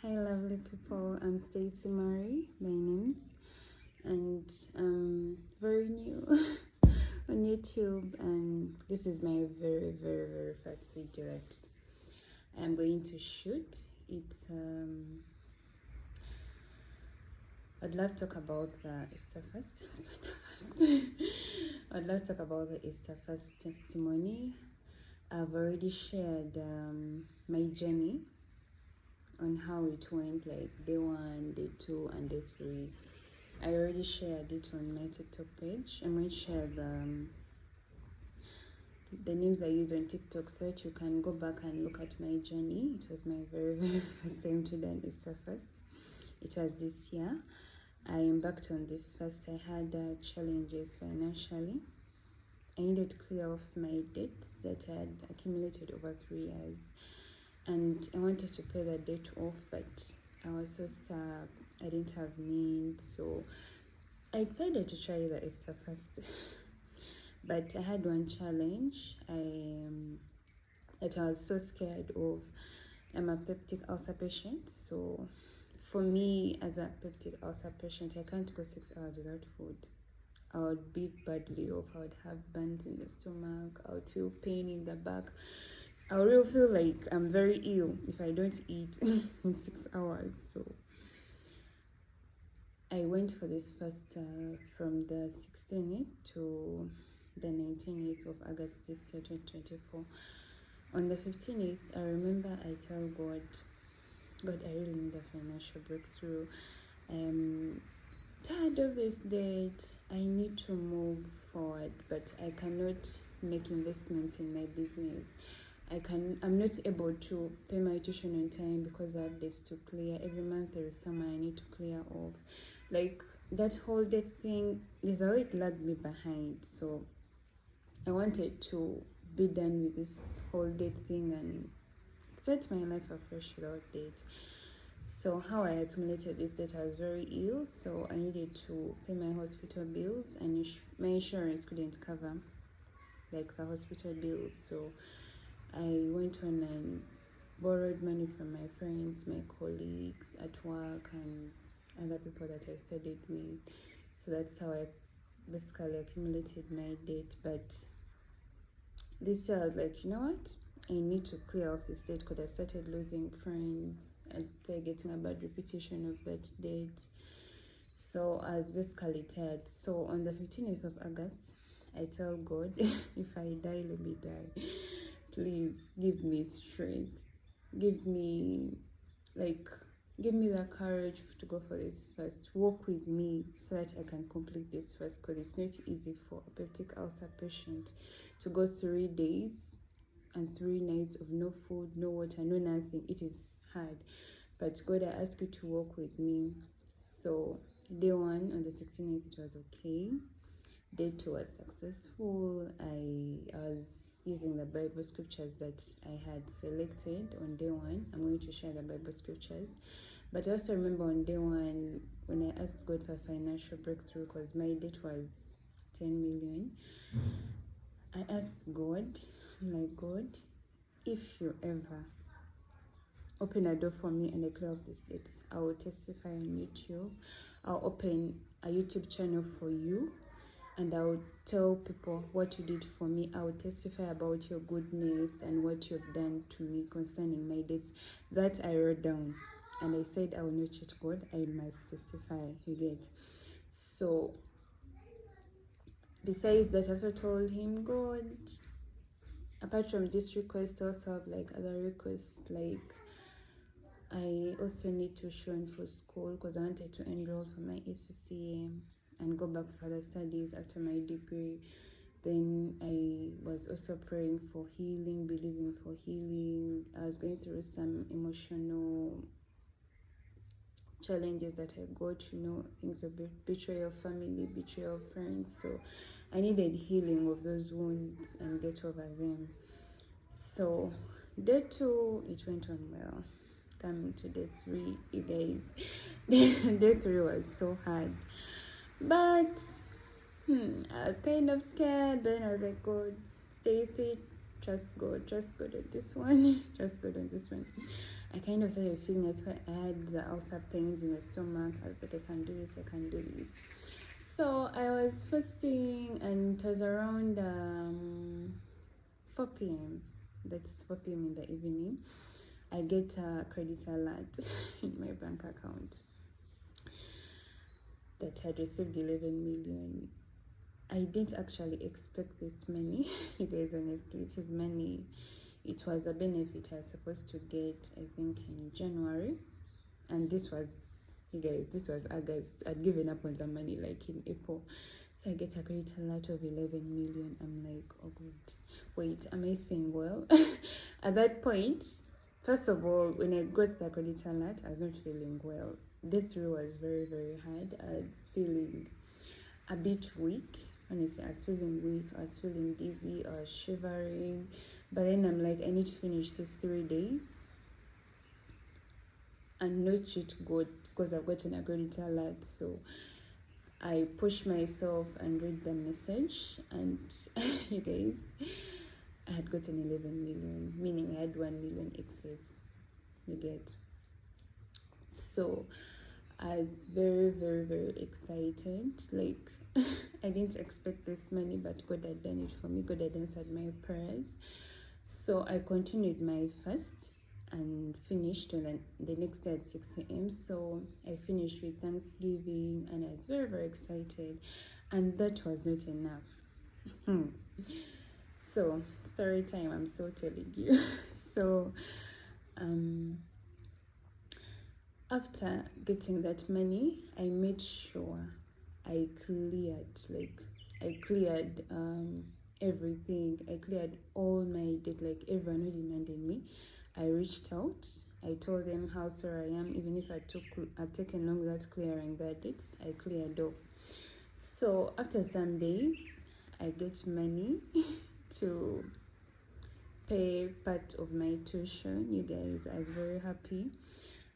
Hi lovely people, I'm Stacey Murray, my name's, and I'm very new on YouTube, and this is my very first video that I'm going to shoot. It's I'd love to talk about the Esther Fast. I'm so nervous. I'd love to talk about the Esther Fast testimony. I've already shared my journey on how it went, like day 1, day 2, and day 3. I already shared it on my Tittok page. I'm going to share the names I use on TikTok so that you can go back and look at my journey. It was my very first time to do an Esther Fast. It was this year. I embarked on this fast. I had challenges financially. I needed to clear off my debts that I had accumulated over 3 years. And I wanted to pay the debt off, but I was so stuck. I didn't have means, so I decided to try the Esther Fast. But I had one challenge that I was so scared of. I'm a peptic ulcer patient, so for me, as a peptic ulcer patient, I can't go 6 hours without food. I would be badly off. I would have burns in the stomach. I would feel pain in the back. I really feel like I'm very ill if I don't eat in 6 hours. So I went for this fast from the 16th to the 19th of August this year, 2024. On the 15th, I remember I tell God, I really need a financial breakthrough. I'm tired of this debt. I need to move forward, but I cannot make investments in my business. I'm not able to pay my tuition on time because I have debts to clear. Every month there is someone I need to clear off. Like that whole debt thing, there's how it lagged me behind. So I wanted to be done with this whole debt thing and start my life afresh without debt. So how I accumulated this debt, I was very ill, so I needed to pay my hospital bills, and my insurance couldn't cover like the hospital bills. So I went on and borrowed money from my friends, my colleagues at work, and other people that I studied with. So that's how I basically accumulated my debt. But this year I was like, you know what? I need to clear off this debt because I started losing friends. I started getting a bad reputation of that debt. So I was basically tired. So on the 15th of August, I tell God, if I die, let me die. Please give me strength. Give me the courage to go for this fast. Walk with me so that I can complete this fast, because it's not easy for a peptic ulcer patient to go 3 days and 3 nights of no food, no water, no nothing. It is hard. But God, I ask you to walk with me. So day 1 on the 16th, it was okay. Day 2 was successful. I was using the Bible scriptures that I had selected on day 1. I'm going to share the Bible scriptures. But I also remember on day 1 when I asked God for financial breakthrough, because my debt was 10 million. I asked God, I'm like, God, if you ever open a door for me and I clear off these debts, I will testify on YouTube. I'll open a YouTube channel for you, and I will tell people what you did for me. I will testify about your goodness and what you've done to me concerning my debts. That I wrote down. And I said, I will not cheat God. I must testify. You get. So, besides that, I also told him, God, apart from this request, I also have like other requests. Like, I also need tuition for school because I wanted to enroll for my ACCA and go back for further studies after my degree. Then I was also praying for healing, believing for healing. I was going through some emotional challenges that I got, things of betrayal of family, betrayal of friends. So I needed healing of those wounds and get over them. So day 2, it went on well. Coming to day 3, you guys, day 3 was so hard. But I was kind of scared, but then I was like, God, Stacey, trust God on this one, trust God on this one. I kind of started feeling as if I had the ulcer pains in the stomach. I was like, I can do this. So I was fasting, and it was around 4 p.m. That's 4 p.m. in the evening. I get a credit alert in my bank account that had received 11 million. I didn't actually expect this money, you guys, honestly. This is money. It was a benefit I was supposed to get, I think, in January. And this was, you guys, this was August. I'd given up on the money like in April. So I get a credit alert of 11 million. I'm like, oh God, wait, am I saying well? At that point, first of all, when I got the credit alert, I was not feeling well. Day 3 was very, very hard. I was feeling a bit weak. Honestly, I was feeling weak. I was feeling dizzy. I was shivering. But then I'm like, I need to finish these 3 days and not cheat God, because I've gotten a credit alert. So I pushed myself and read the message, and you guys, I had gotten 11 million, meaning I had 1 million excess. You get? So I was very, very, very excited. Like, I didn't expect this money, but God had done it for me. God had answered my prayers. So I continued my fast and finished on the next day at 6 a.m. So I finished with Thanksgiving, and I was very, very excited. And that was not enough. So, story time, I'm so telling you. So, after getting that money, I made sure I cleared everything. I cleared all my debt, like everyone who demanded me. I reached out. I told them how sorry I am, even if I've taken long without clearing their debts. I cleared off. So after some days, I get money to pay part of my tuition. You guys, I was very happy.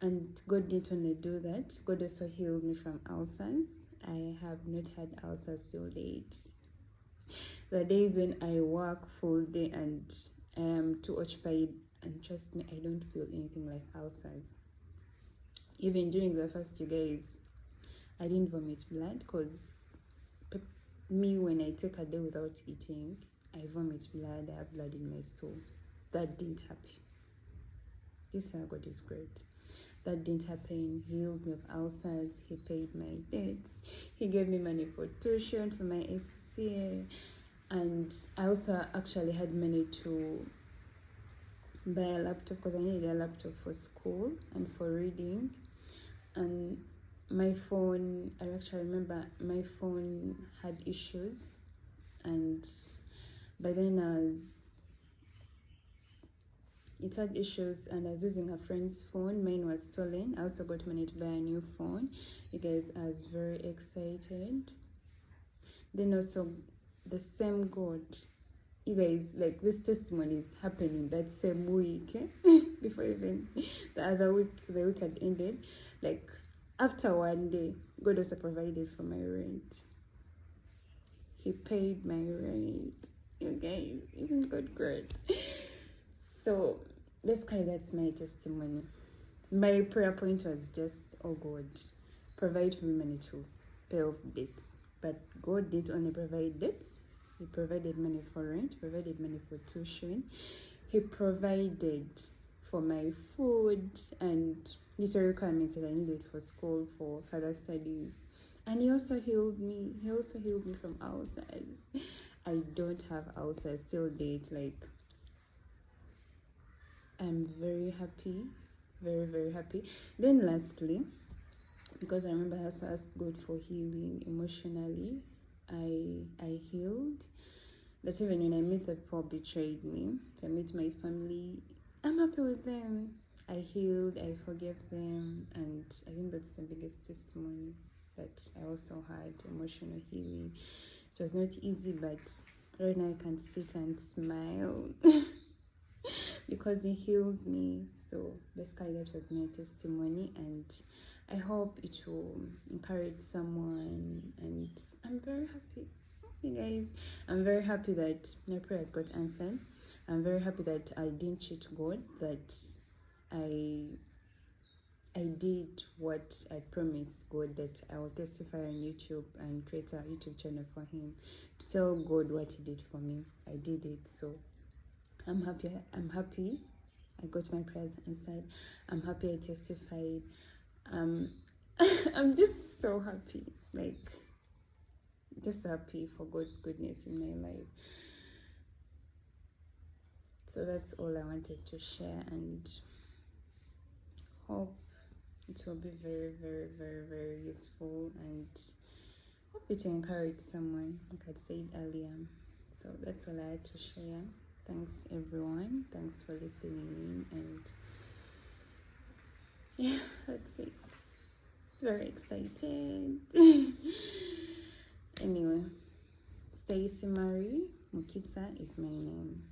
And God didn't only do that, God also healed me from ulcers. I have not had ulcers till date. The days when I work full day and I am too occupied, and trust me, I don't feel anything like ulcers. Even during the fast, you guys, I didn't vomit blood, because me, when I take a day without eating, I vomit blood. I have blood in my stool. That didn't happen. This is how God is great. That didn't happen. He healed me of ulcers. He paid my debts. He gave me money for tuition, for my SCA. And I also actually had money to buy a laptop, because I needed a laptop for school and for reading. And my phone, I actually remember my phone had issues. And by then it had issues, and I was using a friend's phone. Mine was stolen. I also got money to buy a new phone. You guys, I was very excited. Then also, the same God, you guys, like, this testimony is happening that same week, before even the other week, the week had ended. Like, after one day, God also provided for my rent. He paid my rent. You guys, isn't God great? So basically, that's my testimony. My prayer point was just, oh God, provide for me money to pay off debts. But God didn't only provide debts. He provided money for rent, provided money for tuition. He provided for my food and little requirements that I needed for school, for further studies. And he also healed me. He also healed me from ulcers. I don't have ulcers till date. Like, I'm very happy, very, very happy. Then lastly, because I remember I also asked God for healing emotionally, I healed. That even when I meet the people who betrayed me, if I meet my family, I'm happy with them. I healed, I forgave them, and I think that's the biggest testimony that I also had, emotional healing. It was not easy, but right now I can sit and smile. Because he healed me. So basically that was my testimony, and I hope it will encourage someone. And I'm very happy, you guys. I'm very happy that my prayers got answered. I'm very happy that I didn't cheat God, that I did what I promised God, that I will testify on YouTube and create a YouTube channel for him to tell God what he did for me. I did it, so I'm happy. I got my prayers answered. I'm happy I testified. I'm just so happy, like just happy for God's goodness in my life. So that's all I wanted to share, and hope it will be very, very, very, very useful, and hope it will encourage someone, like I said earlier. So that's all I had to share. Thanks everyone. Thanks for listening, and yeah, that's it. Very excited. Anyway, Stacy Marie Mukisa is my name.